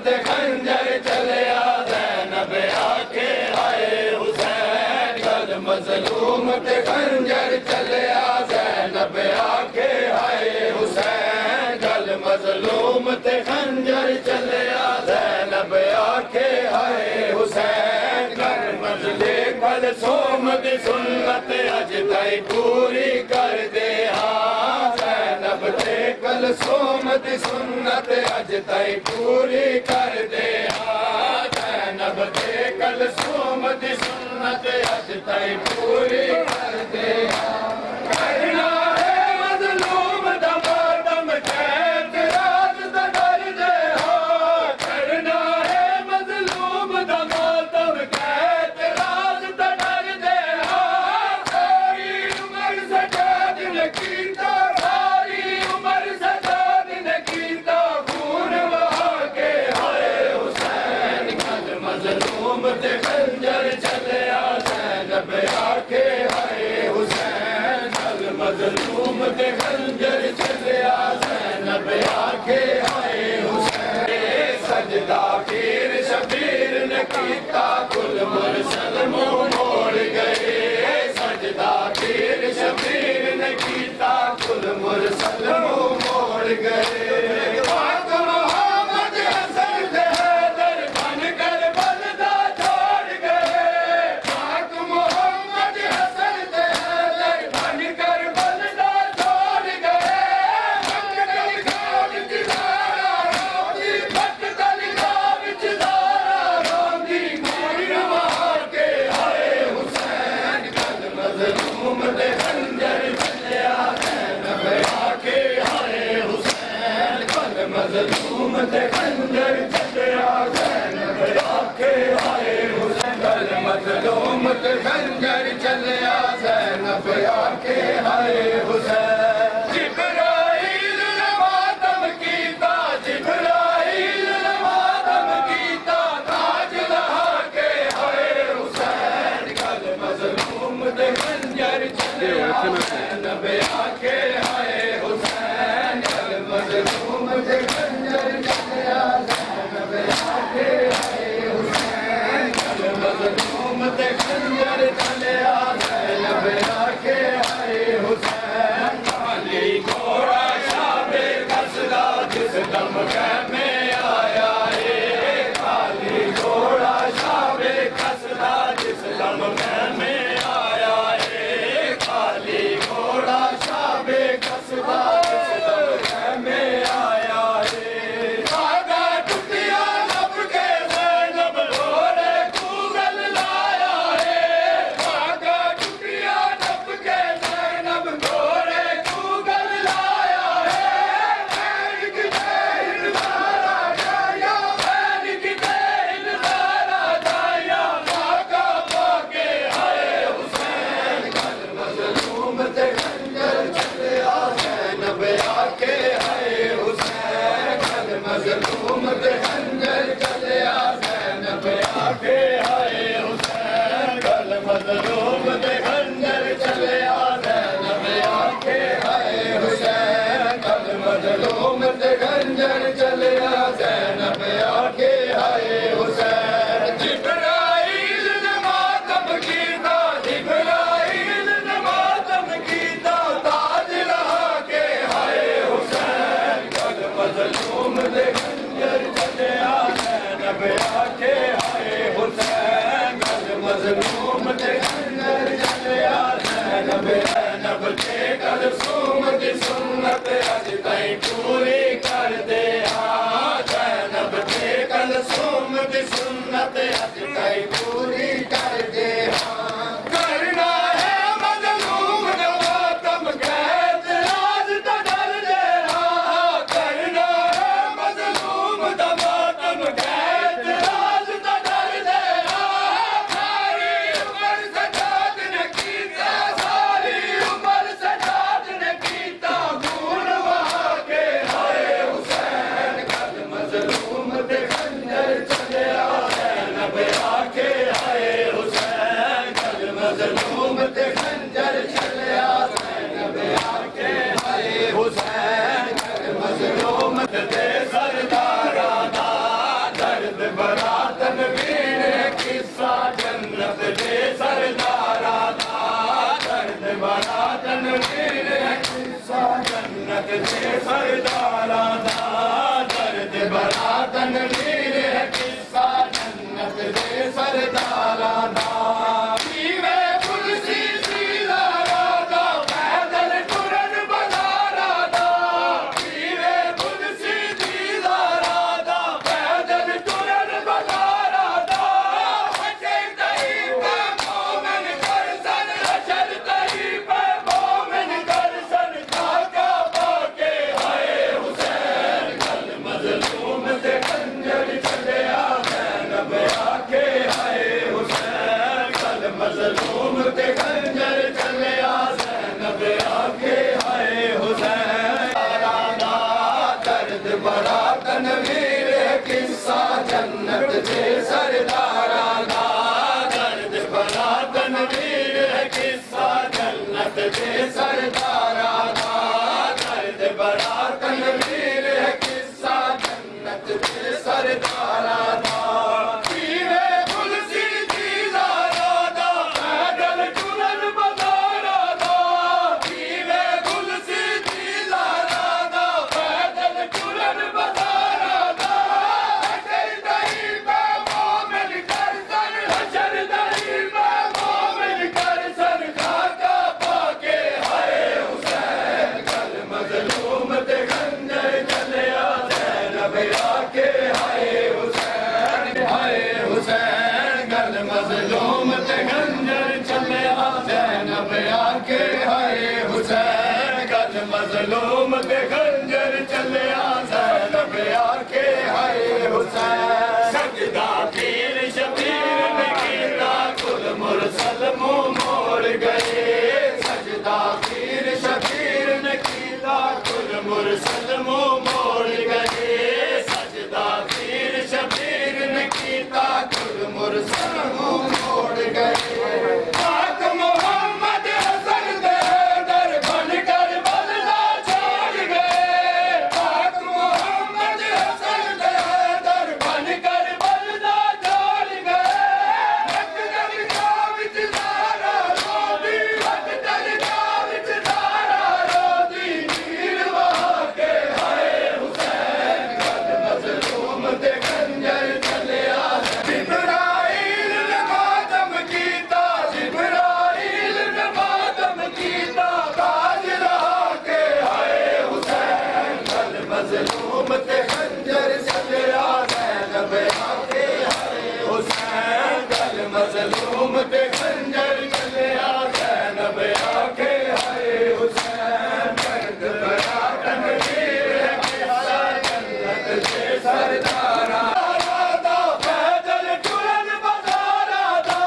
ते खंजर चलिया ज़ैनब आखे हाय हुसैन कल मज़लूम ते खंजर चलिया ज़ैनब आखे हाय हुसैन कल मज़लूम ते खंजर चलिया ज़ैनब आखे हाय हुसैन कर मजले कल सोम दी सुन्नत अज ताई पूरी कर दे ज़ैनब ते कल सोम दी सुन्नत अज ताई पूरी कर दे ज़ैनब ते कल सोम दी सुन्नत अज ताई पूरी कर दे करना है मज़लूम दा मातम कैद राज दा डर दे करना है मज़लूम दा मातम कैद राज दा डर दे सारी उम्र सजाद ने कीता सारी उम्र सजाद ने कीता खून बहा के हाय हुसैन कल मज़लूम ते खंजर चलिया ज़ैनब आखे हाय हुसैन कल मज़लूम ते खंजर चलिया ज़ैनब आखे हाय हुसैन सजदा पीर शबीर ने कीता कुल मुरसल मुंह मोड़ गए सजदा पीर शबीर ने कीता कुल मुरसल मुंह मोड़ गए पाक मोहम्मद हसन दे हैदर बन कर बलदा छोड़ गए पाक मोहम्मद हसन दे हैदर बन कर बलदा छोड़ गए भटकल खाब जिदारा रोंदी भटकल खाब जिदारा रोंदी मोर मार के हाय हुसैन कल मज़लूम ते खंजर चलिया ज़ैनब आखे हाय हुसैन कल मज़लूम ते खंजर चलिया ज़ैनब आखे हाय हुसैन कल मज़लूम ते खंजर चलिया ज़ैनब आखे हाय हुसैन जिब्राईल ने मातम कीता जिब्राईल ने मातम कीता ताज लहा के हाय हुसैन कल मज़लूम ते खंजर चलिया ज़ैनब आखे हाय हुसैन कल मज़लूम ते खंजर चलिया ज़ैनब आखे हाय हुसैन कल मज़लूम ते खंजर चलिया ज़ैनब आखे हाय हुसैन काली घोड़ा शाबे कसदा जिस दम में आया है काली घोड़ा शाबे कसदा जिस दम में आया है काली घोड़ा शाबे कसदा जिस दम में आया है धागा टूटिया लब के ज़ैनब घोड़े गूगल लाया है धागा टूटिया लब के ज़ैनब घोड़े गूगल लाया है बैन की देर मारा जाया बैन की देर मारा जाया धागा पाके हाय हुसैन कल मज़लूम ते खंजर चलिया ज़ैनब आखे हाय हुसैन कल मज़लूम ते खंजर चलिया ज़ैनब आखे हाय हुसैन कल मज़लूम ते खंजर चलिया ज़ैनब आखे हाय हुसैन कल मज़लूम ते खंजर चलिया ज़ैनब आखे हाय हुसैन जिब्राईल ने मातम कीता जिब्राईल ने मातम कीता ताज लहा के हाय हुसैन कल मज़लूम ते खंजर चलिया ज़ैनब आखे हाय हुसैन कल मज़लूम ते खंजर चलिया ज़ैनब ज़ैनब ते कल सोम दी सुन्नत अज ताईं पूरी कर दे ज़ैनब ते कल सोम दी सुन्नत अज ताईं पूरी कर दे करना है मज़लूम दा मातम कैद राज दा डर दे करना है मज़लूम दा मातम कैद राज दा डर दे सारी उम्र सजाद ने कीता सारी उम्र सजाद ने कीता खून बहा के हाय हुसैन कल मज़लूम ते खंजर चलिया ज़ैनब दे सरदारां दा दर्द भरा तनवीर है किस्सा जन्नत दे सरदारां दा पीवे पुलसी सीलारा दा पैदल टुरन बजारा दा पीवे पुलसी सीलारा दा पैदल टुरन बजारा दा हशर तही पे मोमिन कर सन हशर तही पे मोमिन कर सन खाका पाके हाय हुसैन कल मजलूम ते खंजर चलिया ज़ैनब आखे हाय हुसैन कल मजलूम ते खंजर चलिया ज़ैनब आखे हाय हुसैन दर्द बड़ा तनवीर है किस्सा जन्नत दे सरदारां दा दर्द बड़ा तनवीर है किस्सा जन्नत दे सरदारां दा दर्द बड़ा तनवीर है किस्सा जन्नत दे सरदारां दा पीवे पुलसी दीदारा दा पैदल टुरन बजारा दा पीवे पुलसी दीदारा दा पैदल टुरन बजारा दा हशर दही पे मोमिन कर सन हशर दही पे मोमिन कर सन खाका पाके हाय हुसैन कल मजलूम ते खंजर चलिया ज़ैनब आके हाय हुसैन कल मजलूम ते खंजर चलिया ज़ैनब आके हाय हुसैन कल मजलूम ते खंजर चलिया ज़ैनब आके हाय हुसैन सजदा पीर शबीर ने कीता कुल मुरसल मुंह मोड़ गए सजदा पीर शबीर ने कीता कुल मुरसल मुंह मोड़ गए सजदा पीर शबीर ने कीता कुल मुरसल मुंह मोड़ गए पाक मोहम्मद हसन दे दर बन कर बलदा छोड़ गए पाक मोहम्मद हसन दे दर बन कर बलदा छोड़ गए हक दरगाह विच दारा रोदी हक दरगाह विच दारा रोदी नीर वहा के हाय हुसैन कल मजलूम ते खंजर चलिया जिब्राइल ने मातम कीता जिब्राइल ने मातम कीता ताज रहा के हाय हुसैन कल मजलूम ते खंजर चलिया ज़ैनब आके हाय हुसैन कल मजलूम ते खंजर चलिया ज़ैनब आके हाय हुसैन दर्द बड़ा तनवीर है किस्सा जन्नत दे सरदारां दा पैदल टुरन बजारा दा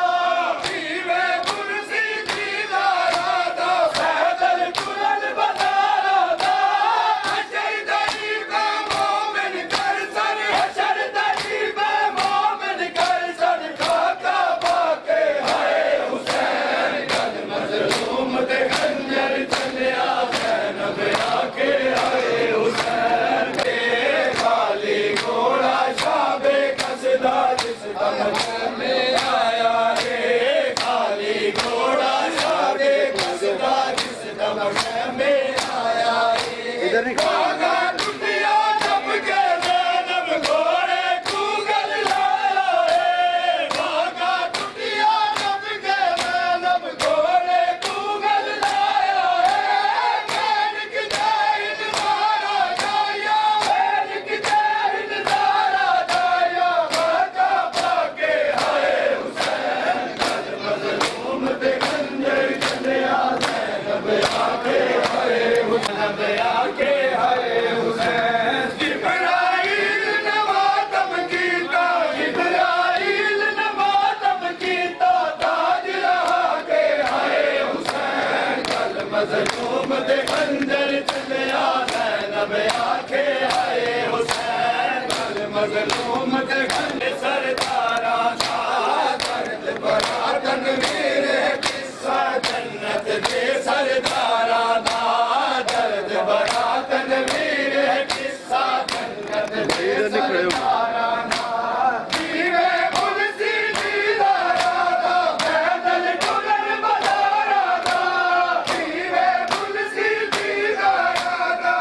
पीवे पुलसी दीदारा दा पैदल टुरन बजारा दा हशर दही पे मोमिन कर सन हशर दही पे मोमिन कर सन खाका पाके हाय हुसैन कल मजलूम ते खंजर चलिया ज़ैनब आके हाय हुसैन खाली घोड़ा शाबे कसदा जिस दम में आया रे खाली घोड़ा शाबे कसदा जिस दम में आया रे बागा टुटिया जब के ज़ैनब घोड़े कूगल लाया रे बागा टुटिया जब के ज़ैनब घोड़े कूगल लाया रे मैन किताब मारा जाया मैन किताब दारा जाया बागा पाके हाय हुसैन कल मजलूम ते खंजर चलिया ज़ैनब आके हाय हुसैन आके हाय हुसैन जिब्राइल ने मातम कीता जिब्राइल ने मातम कीता ताज रहा के हाय हुसैन कल मजलूम ते खंजर चलिया ज़ैनब आके हाय हुसैन कल मजलूम ते खंजर सरदारां दा दर्द बड़ा तनवीर है किस्सा जन्नत दे सरदारां दा दर्द बड़ा तनवीर है किस्सा जन्नत दे सरदारां दा पीवे पुलसी दीदारा दा पैदल टुरन बजारा दा पीवे पुलसी दीदारा दा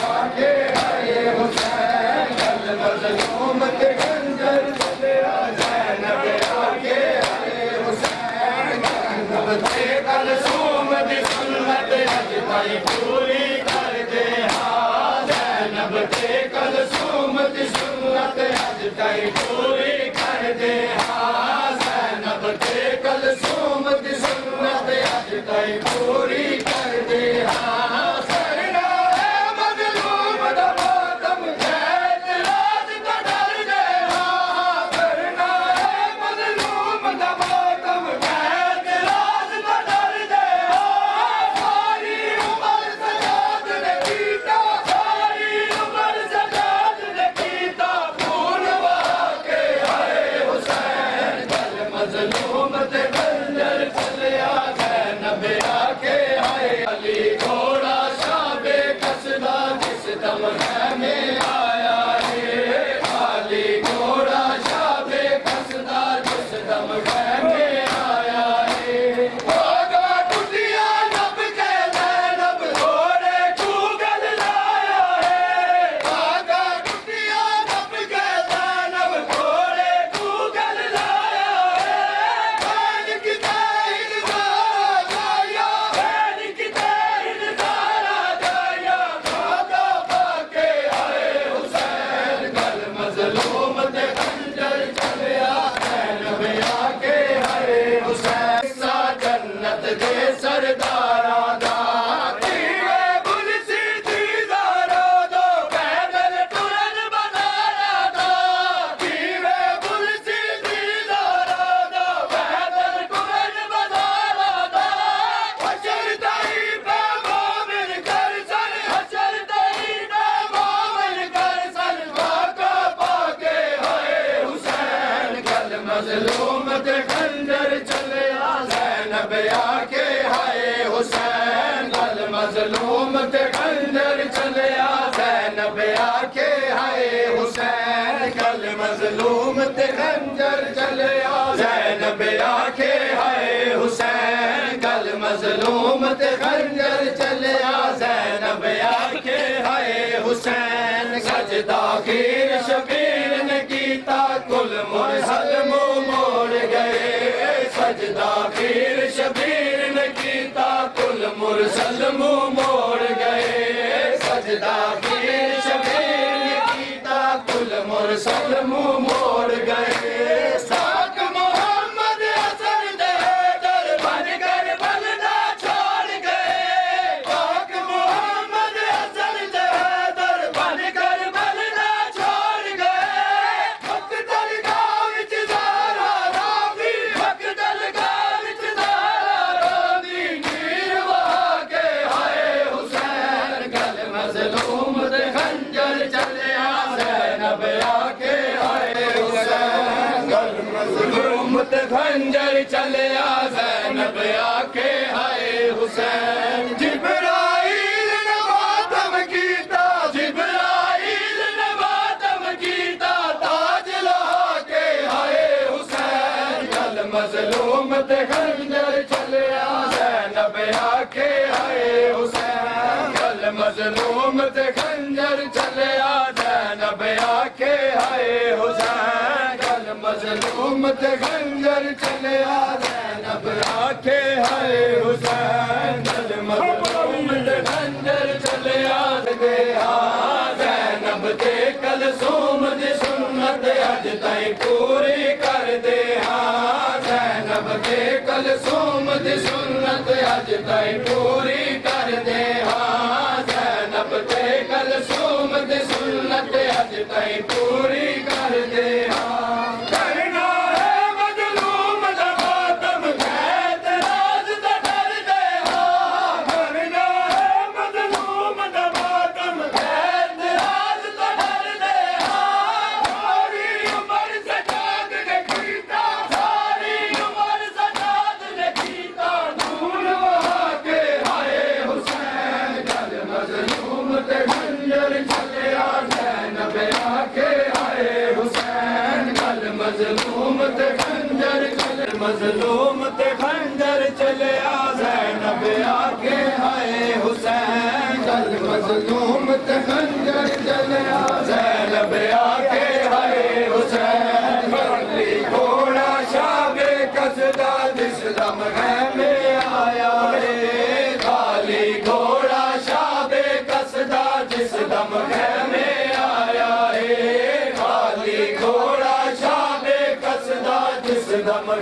आके आए हुसैन कल मजलूम ते खंजर चलिया ज़ैनब आके आए हुसैन ज़ैनब ते कलसूम दी सुन्नत अज ताईं पूरी कर दे हाँ ज़ैनब ते कलसूम दी सुन्नत अज ताईं पूरी कर दे हाँ ज़ैनब ते कलसूम दी सुन्नत अज ताईं पूरी कर दे हाँ सरना है मजलूम दा मातम जैत राज दा डर दे हाँ सरना है मजलूम दा मातम जैत राज दा डर दे हाँ सारी उमर सजाद ने कीता सारी उमर सजाद ने कीता खून बहा के आए हुसैन कल मजलूम ते खंजर चलिया ज़ैनब आके आए अली घोड़ा शाबे कसदा जिस दम में आया है अली घोड़ा शाबे कसदा जिस दम में आया है होगा टुटिया नब के ज़ैनब घोड़े गूगल लाया है होगा टुटिया नब के ज़ैनब घोड़े गूगल लाया है बैन की तैन सारा जाया बैन की तैन सारा जाया खादा पाके आए हुसैन कल मजलूम ते खंजर चलिया ज़ैनब आके आए हुसैन सा जन्नत दे सरदारां दा कीवे बुल सीधी दारो दो पैदल टुरन बनारा दा कीवे बुल सीधी दारो दो पैदल टुरन बनारा दा हशर ताई पे मोमिन कर सन हशर ताई पे मोमिन कर सन वाका पाके आए हुसैन कल मजलूम ते खंजर चलिया ज़ैनब आके आए हुसैन कल मजलूम ते खंजर चलिया ज़ैनब आके आए हुसैन कल मजलूम ते खंजर चलिया ज़ैनब आके आए हुसैन कल मजलूम ते खंजर चलिया ज़ैनब आके आए हुसैन सजदा खीर शबीर ने कीता कुल मुरसल मुंह मोड़ गए सजदा खीर शबीर ने कीता कुल मुरसल मुंह मोड़ गए सजदा खीर शबीर ने कीता कुल मुरसल मुंह मोड़ गए साक मोहम्मद हसन दे दर बन कर बलना छोड़ गए साक मोहम्मद हसन दे दर बन कर बलना छोड़ गए मकतल गाँव विच ज़ारा रावी मकतल गाँव विच ज़ारा रावी नीर वहा के आए हुसैन कल मजलूम ते खंजर चलिया ज़ैनब आके आए हुसैन कल मजलूम ते खंजर चलिया ज़ैनब आके आए हुसैन जिब्राईल ने मातम कीता जिब्राईल ने मातम कीता ताज लहा के आए हुसैन कल मजलूम ते खंजर चलिया ज़ैनब आके आए हुसैन कल मजलूम ते खंजर चलिया ज़ैनब आके आए हुसैन कल मजलूम ते खंजर चलिया ज़ैनब आके आए हुसैन कल मजलूम ते खंजर चलिया ज़ैनब ते कलसूम दी सुन्नत अज ताईं पूरी कर दे हाँ ज़ैनब ते कलसूम दी सुन्नत अज ताईं पूरी कर दे हाँ ज़ैनब ते कलसूम दी सुन्नत अज ताईं पूरी कर दे हाँ करना है मजलूम दा मातम ज़ैत राज दा डर दे हाँ करना है मजलूम दा मातम ज़ैत राज दा डर दे हाँ सारी उमर सजाद ने कीता सारी उमर सजाद ने कीता खून बहा के आए हुसैन कल मजलूम ते खंजर चलिया ज़ैनब आके आए मजलूम ते खंजर चलिया ज़ैनब आखे हाय हुसैन बरली घोड़ा शाबे कसदा जिस दम में आया रे खाली घोड़ा शाबे कसदा जिस दम में आया रे खाली घोड़ा शाबे कसदा जिस दम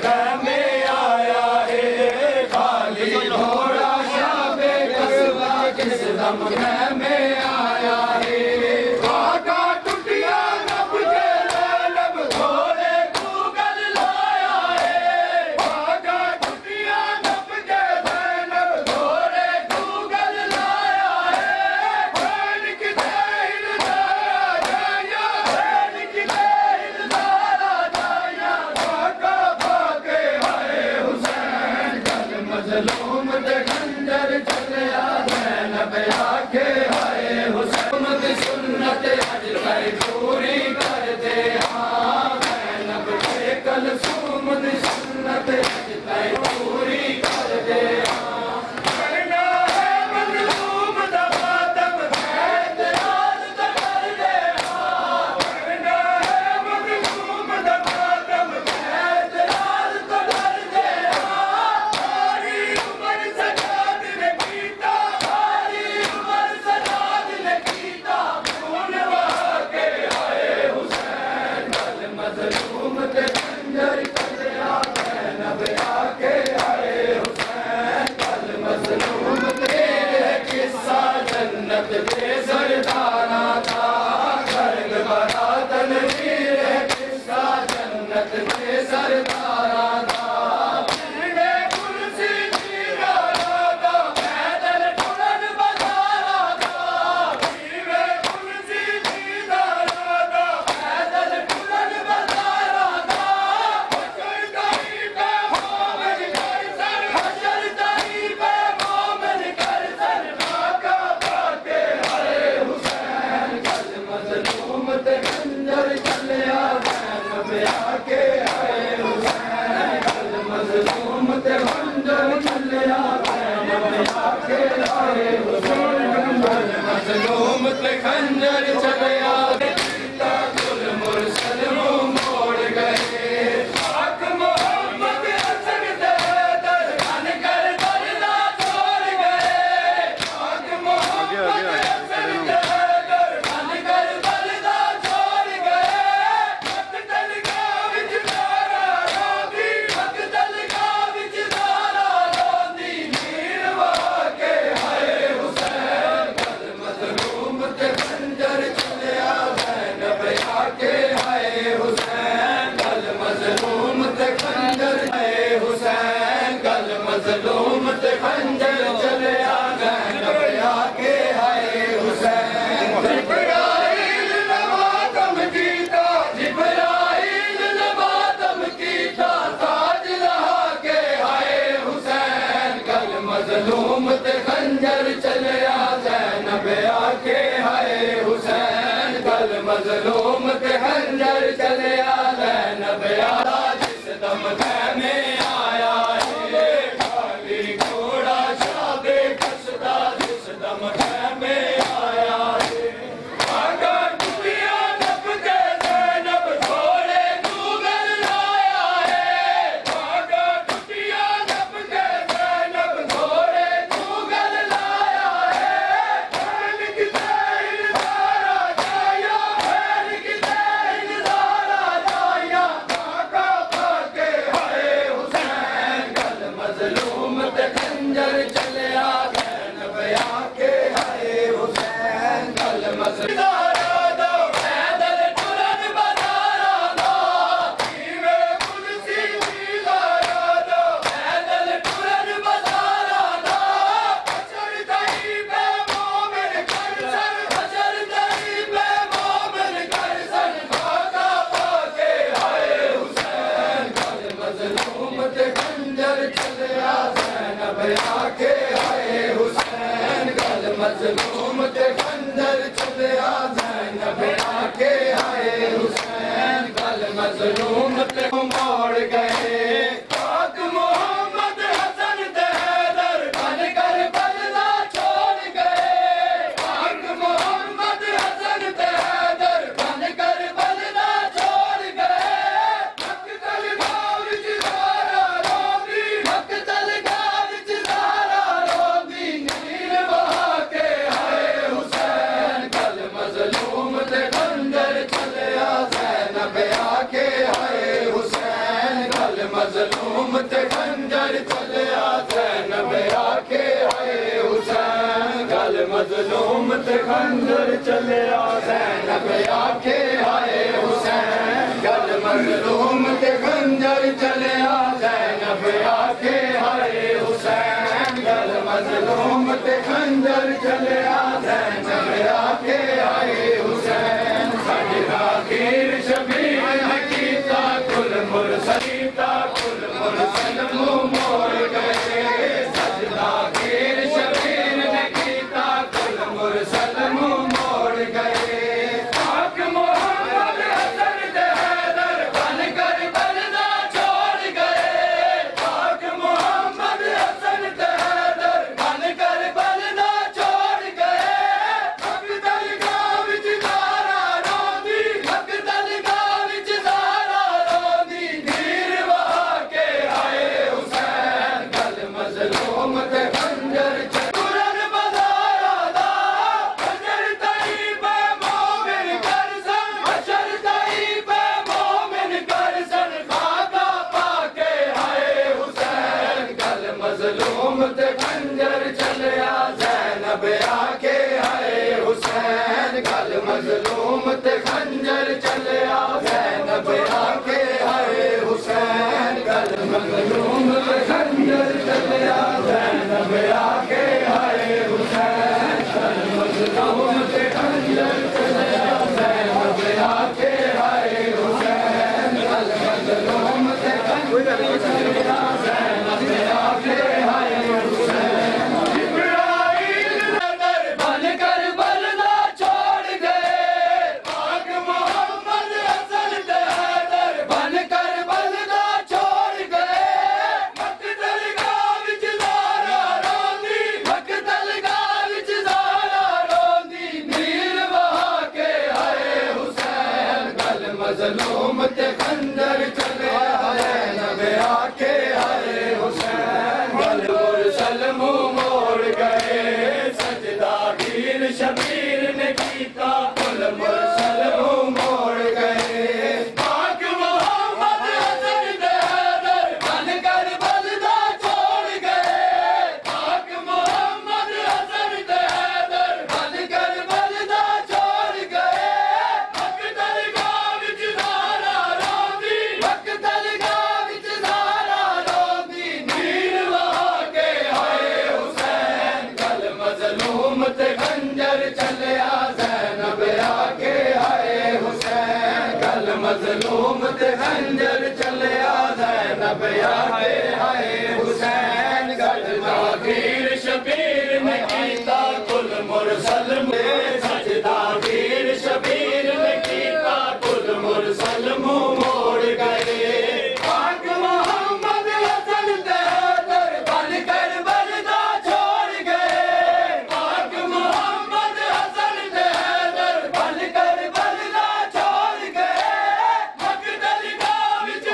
में आया है खाली घोड़ा शाबे कसदा जिस दम में आया है आका टुटिया नब के लब घोड़े गूगल लाया है आका टुटिया नब के लब घोड़े गूगल लाया है भैन की देर दारा जाया भैन की देर दारा जाया आका भागे हाय हुसैन कल मजलूम दे खंजर चलिया ज़ैनब आखे हाय हुसैन दी सुन्नत अज तक पूरी कर दे हाँ ज़ैनब के कलसूम दी सुन्नत अज तक पूरी कर दे हाँ करना है मजलूम दा मातम ऐतराज़ तो कर दे हाँ करना है मजलूम दा मातम ऐतराज़ तो कर दे हाँ सारी उम्र सजाद ने कीता सारी उम्र सजाद ने कीता खून बहा के आए हुसैन कल मजलूम ते खंजर चलिया ज़ैनब आखे आए हुसैन कल मजलूम तेरे किस्सा जन्नत के सरदारा था गर्ग बड़ा तनवीर है किस्सा जन्नत के सरदारा था पीड़े कुर्सी दीदारा था पैदल टुरन बजारा था पीड़े कुर्सी दीदारा था पैदल टुरन बजारा था हशर ताई पे मोमिन कर सर हशर ताई पे मोमिन कर सर आका भागे हाय हुसैन कल मजलूम ते खंजर चलिया ज़ैनब आखे हाय हुसैन कल मजलूम ते खंजर चलिया ज़ैनब आखे हाय हुसैन कल मजलूम ते खंजर चलिया सीता कुल मुरसल मुंह मोड़ गए पाक मोहम्मद हसन दे दरबान कर दरदा छोड़ गए पाक मोहम्मद हसन दे दरबान कर दरदा छोड़ गए मकतल का विच दारा रोंदी मकतल का विच दारा रोंदी मीर वाके हाय हुसैन कल मजलूम ते खंजर चलिया ज़ैनब आखे हाय हुसैन कल मजलूम ते खंजर हाय हुसैन कल मजलूम ते खंजर चलिया ज़ैनब आखे हाय हुसैन जिब्राइल ने मातम कीता जिब्राइल ने मातम कीता ताज लहा के हाय हुसैन कल मजलूम ते खंजर चलिया ज़ैनब आखे हाय हुसैन कल मजलूम ते खंजर चलिया ज़ैनब आला जिस दम में आया है खाली घोड़ा शाबे कसदा जिस दम में आया है आगा टुटिया नब के ज़ैनब घोड़े गूगल लाया है आगा टुटिया नब के ज़ैनब घोड़े गूगल लाया है भैन की देर दारा जाया भैन की देर दारा जाया आका भागे हाय हुसैन कल मजलूम ते खंजर चलिया ज़ैनब आखे हाय हुसैन कल मजलूम दो पैदल टुरन बजारा दो पीवे कुर्सी दीदारा दो पैदल टुरन बजारा दो हशर ताई पे मोमिन कर सर हशर ताई पे मोमिन कर सर आका भागे हाय हुसैन कल मजलूम ते खंजर चलिया ज़ैनब आखे हाय हुसैन कल मजलूम ते खंजर चलिया ज़ैनब आखे हाय हुसैन कल मजलूम ते मोड़ गए पाक मोहम्मद हसन दे दरबान कर बदला छोड़ गए पाक मजलूम ते खंजर चलिया ज़ैनब आखे हाय हुसैन गल मजलूम ते खंजर चलिया ज़ैनब आखे हाय हुसैन गल मजलूम ते खंजर चलिया ज़ैनब आखे हाय हुसैन सजदा खीर शबीर ने कीता कुल मुरसलीता कुल मुरसल मुंह मोड़ गए सजदा खीर शबीर ने कीता कुल मुरसल मुंह मोड़ गए पाक मोहम्मद हसन दे हैदर बन कर बलदा छोड़ गए पाक मोहम्मद हसन दे हैदर बन कर बलदा छोड़ गए मकदल गाँव विच ज़ारा रोंदी मकदल गाँव विच ज़ारा रोंदी नीर वहा के आए हुसैन गल मजलूम ते खंजर कुरन बज़ारा दा हशर तईब मोमिन करसन हशर तईब मोमिन करसन खाका पाके आए हुसैन गल मजलूम ते खंजर चलिया ज़ैनब आके आए हुसैन गल मजलूम ते खंजर चलिया ज़ैनब आके आए हुसैन गल मजलूम ते खंजर चलिया ज़ैनब आके आए हुसैन गल मजलूम ते खंजर चलिया ज़ैनब आके आए हुसैन गल मजलूम ते खंजर चलिया ज़ैनब आके आए हुसैन इब्राहीम नगर बन कर बलदा छोड़ गए पाक मोहम्मद हसन दे हैदर बन कर बलदा छोड़ गए मकदल गाँव विच ज़ारा रोंदी मकदल गाँव विच ज़ारा रोंदी नीर वहा के आए हुसैन गल मजलूम ते खंजर चलिया ज़ैनब आके आए हुसैन गल मुरसल मुंह मोड़ गए सजदा खीर शबीर ने कीता कुल मुरसल मुंह मोड़ गए पाक मोहम्मद हसन दे हैदर बन कर बलदा छोड़ गए पाक मोहम्मद हसन दे हैदर बन कर बलदा छोड़ गए मकदल गाँव विच ज़ारा रोंदी मकदल गाँव विच ज़ारा रोंदी नीर वहा के आए हुसैन गल मजलूम ते खंजर चलिया ज़ैनब आके आए हुसैन गल मजलूम ते खंजर चलिया ज़ैनब आके आए हुसैन गल खीर शबीर ने कीता कुल मुरसल में सजदा खीर शबीर ने कीता कुल मुरसल मुंह मोड़ गए पाक मोहम्मद हसन दे हैदर बन कर बलदा छोड़ गए पाक मोहम्मद हसन दे हैदर बन कर बलदा छोड़ गए मकदल गाँव विच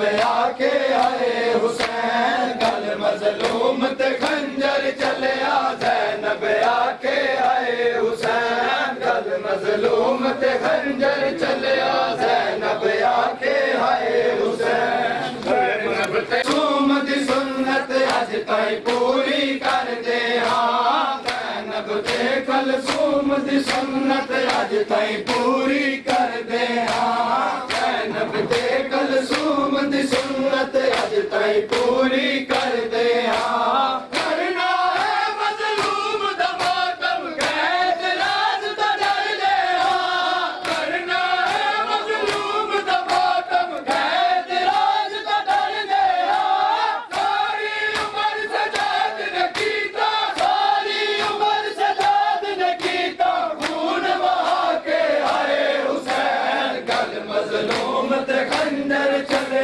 आके आए हुसैन गल मजलूम ते खंजर चलिया ज़ैनब आके आए हुसैन गल मजलूम ते खंजर चलिया ज़ैनब आके आए हुसैन ज़ैनब दी सुन्नत अज ताईं पूरी कर दे हाँ ज़ैनब ते कलसूम दी सुन्नत अज ताईं पूरी कर दे हाँ ज़ैनब ते कलसूम दी सुन्नत अज ताईं पूरी कर दे हाँ करना है मजलूम दा मातम कैद राज दा डर दे हाँ करना है मजलूम दा मातम कैद राज दा डर दे हाँ सारी उम्र सजाद ने कीता सारी उम्र सजाद ने कीता खून बहा के आए हुसैन गल मजलूम ते खंजर चले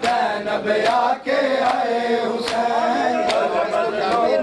ज़ैनब आके आए हुसैन गल मजलूम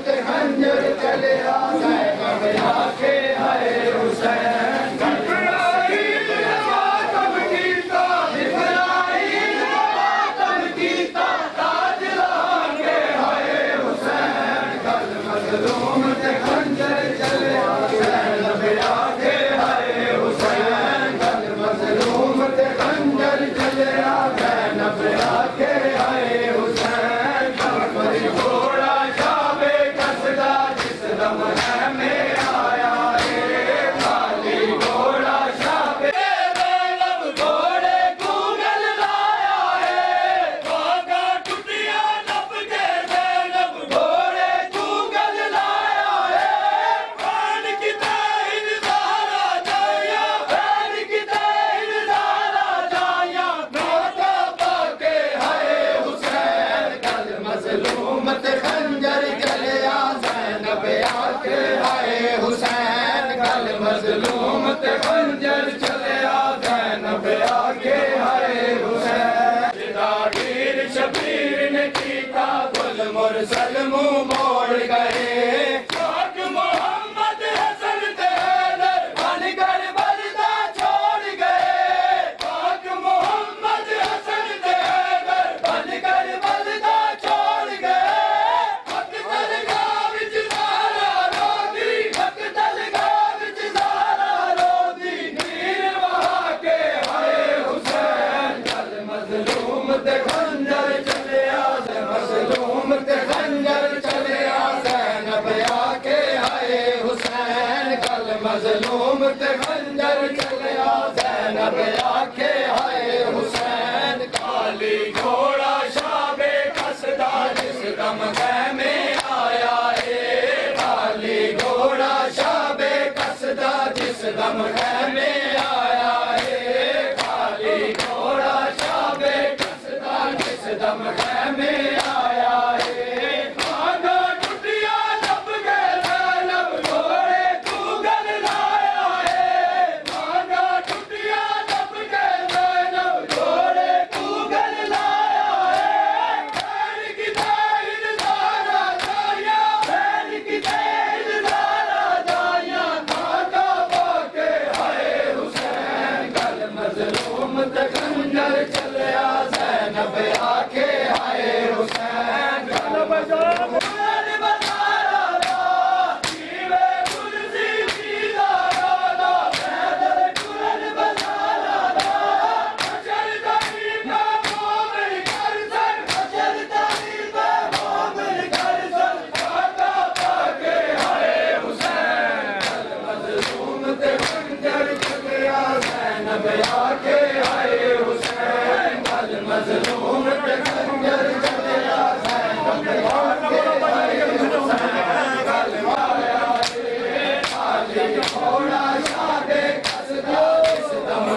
ते खंजर चले ज़ैनब आके आए हुसैन इब्राहीम ने मातम कीता इब्राहीम ने मातम कीता ताज लहा के आए हुसैन गल मजलूम ते खंजर चले ज़ैनब आके आए हुसैन गल मजलूम ते खंजर चले ज़ैनब आके आए हुसैन कमर घोड़ा शाबे कसदा जिस दम है में आया है खाली घोड़ा शाबे ज़ैनब घोड़े गूगल लाया है बागा टुटिया नब के ज़ैनब घोड़े गूगल लाया है खान की ताहिर ज़हरा जाया खान की ताहिर ज़हरा जाया नाता पाके हाय हुसैन गल मजलूम ते खंजर चलिया ज़ैनब आके आए हुसैन गल मजलूम ते खंजर चलिया ज़ैनब आके आए हुसैन जिदागीर शबीर ने कीता गुल मुरसल मुंह मोड़ गए शाक मोहम्मद हसन ते हैदर बनकर बलदा छोड़ गए शाक मोहम्मद हसन ते हैदर बनकर बलदा छोड़ गए हक दरगाह विच ज़हरा रोदी हक दरगाह विच ज़हरा रोदी नीर वहा के आए हुसैन गल मजलूम ते खंजर चलिया मजलूम ते खंजर चलिया ज़ैनब आके आए हुसैन गल मजलूम ते खंजर चलिया ज़ैनब आके आए हुसैन काली घोड़ा शाबे कसदा जिस दम में आया है काली घोड़ा शाबे कसदा जिस दम में आया है काली घोड़ा शाबे कसदा जिस दम में आया है आगा टुटिया नब के ज़ैनब घोड़े गूगल लाया है आगा टुटिया नब के ज़ैनब घोड़े गूगल लाया है बैल की ताहिर ज़हरा जाया बैल की ताहिर ज़हरा जाया नाता पाके आए हुसैन गल मजलूम ते खंजर चलिया ज़ैनब आके आए हुसैन गल मजलूम बजारा दा जीवे कुर्सी पीदा रादा पैदल कुरन बजारा दा अशर तरीका मोमिन कर सन अशर तरीका मोमिन कर सन नाता पाके आए हुसैन गल मजलूम ते खंजर चलिया ज़ैनब आके आए हुसैन गल मजलूम ते खंजर चलिया ज़ैनब आके आए हुसैन गल आया है खाली घोड़ा शाबे कसदा जिस दम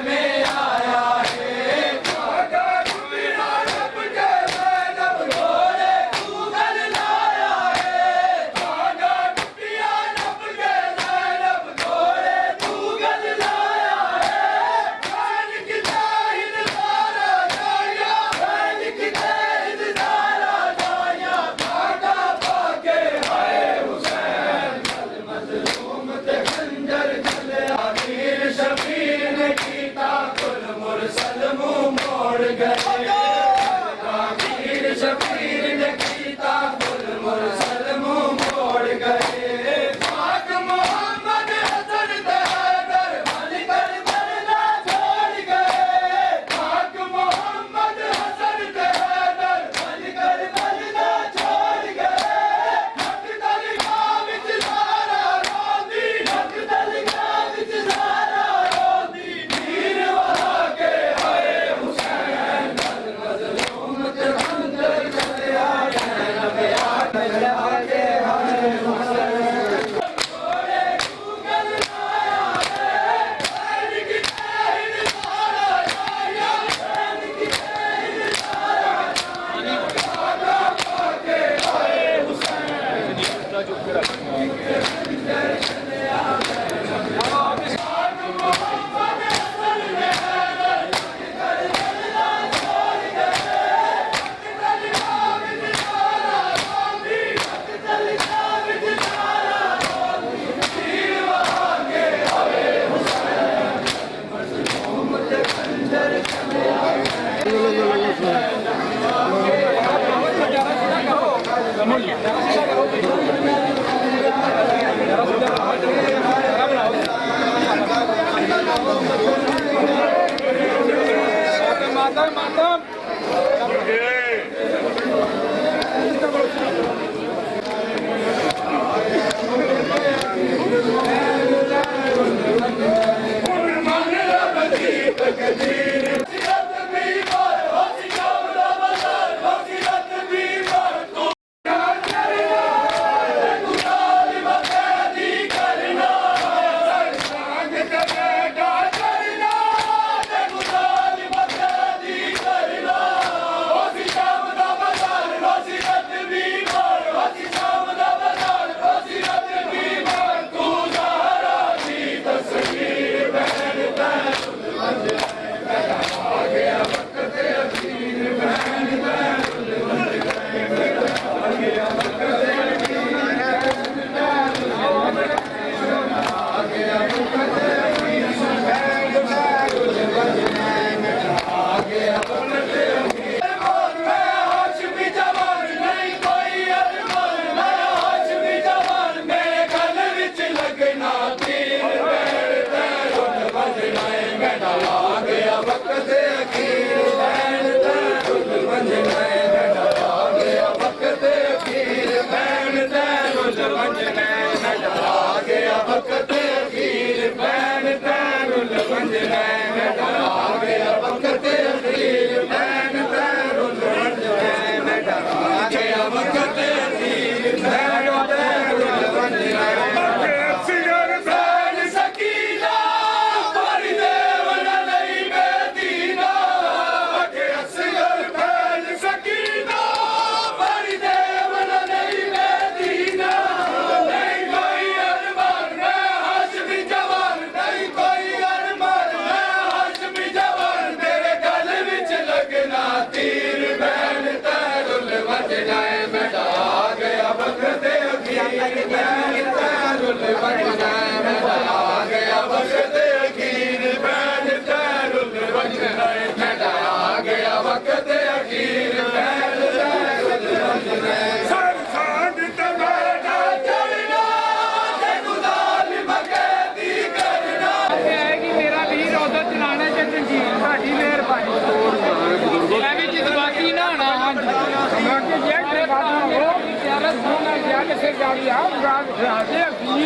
में आया है आगा टुटिया नब के ज़ैनब घोड़े गूगल लाया है आगा टुटिया नब के ज़ैनब घोड़े गूगल लाया है खान की ताहिर ज़हरा जाया खान की ताहिर ज़हरा जाया नाता पाके आए हुसैन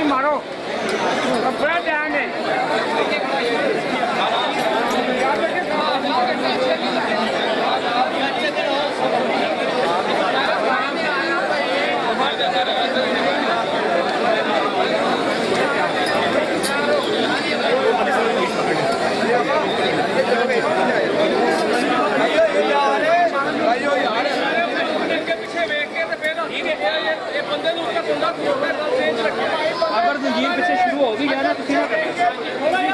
मारो बड़ा ध्यान है अगर जंजीर पीछे शुरू हो भी गया ना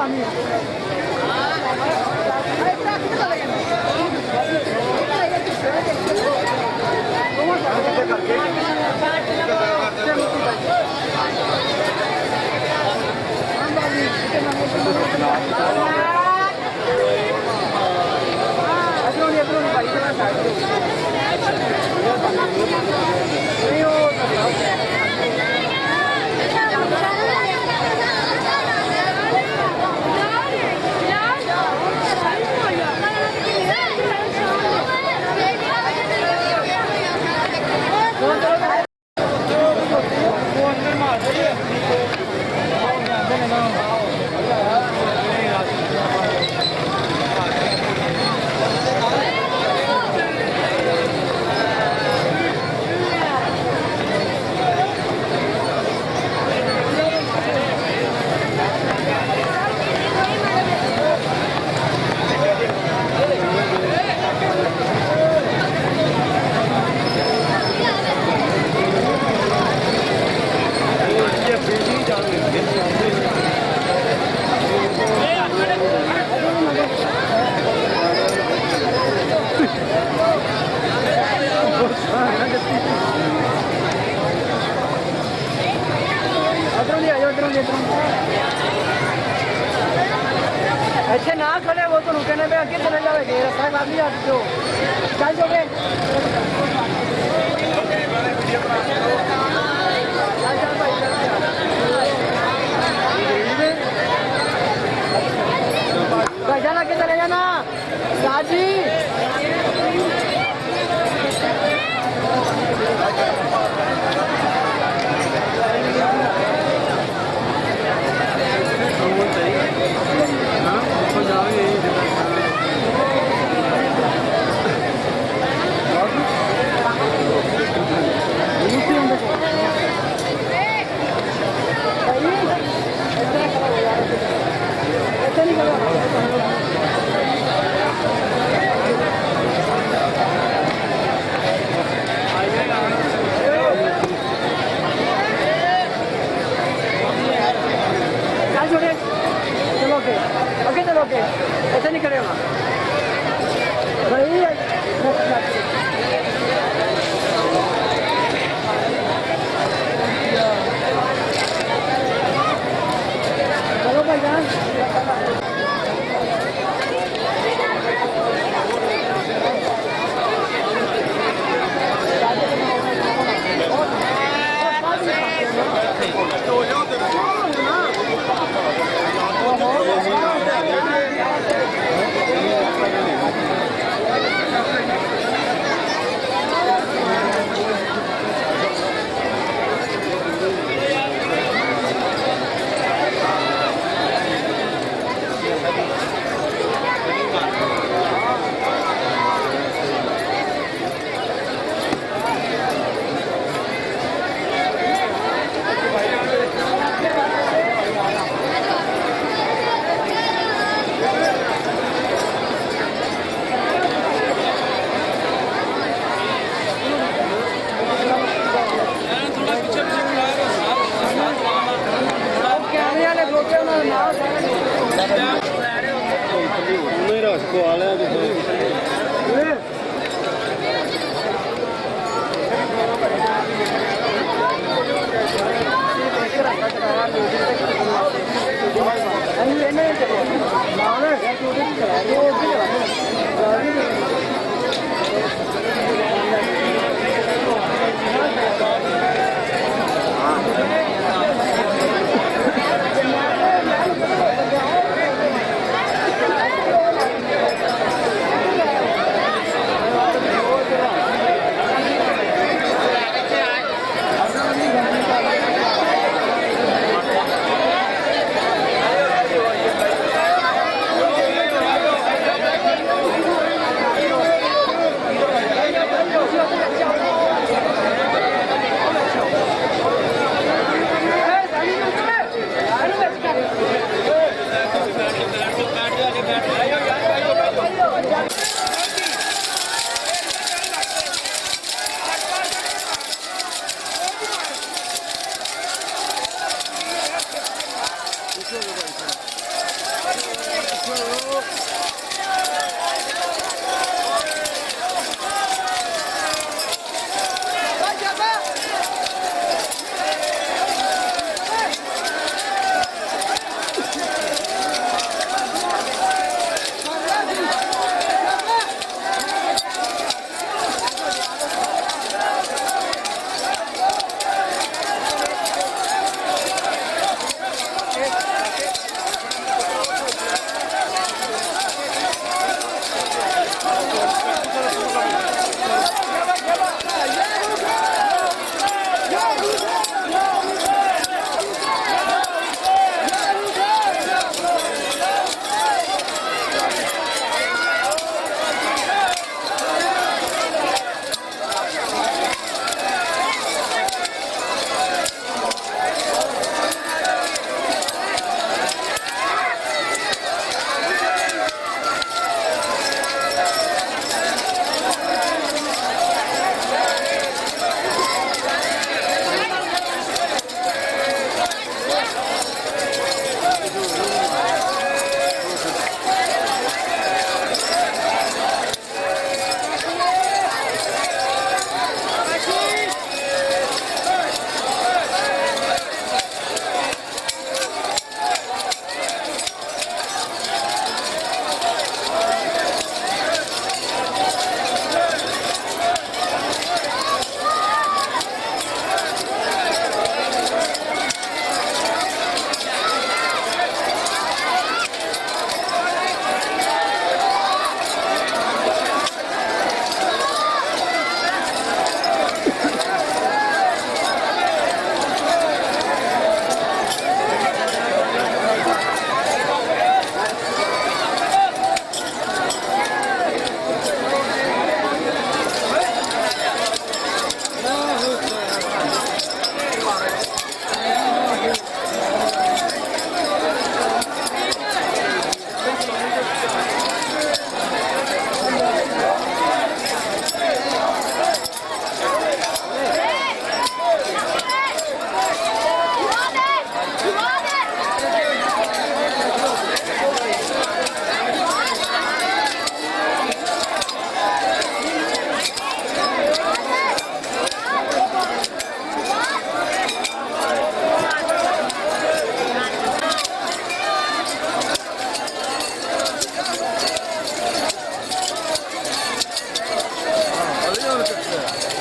पानी अच्छे ना खड़े वो तो रुकने पे आगे चले जाओगे रास्ता काफी जो चल जाओगे जाना के चले जाना साजी ऐसे नहीं करेगा भाई चलो भाईजान है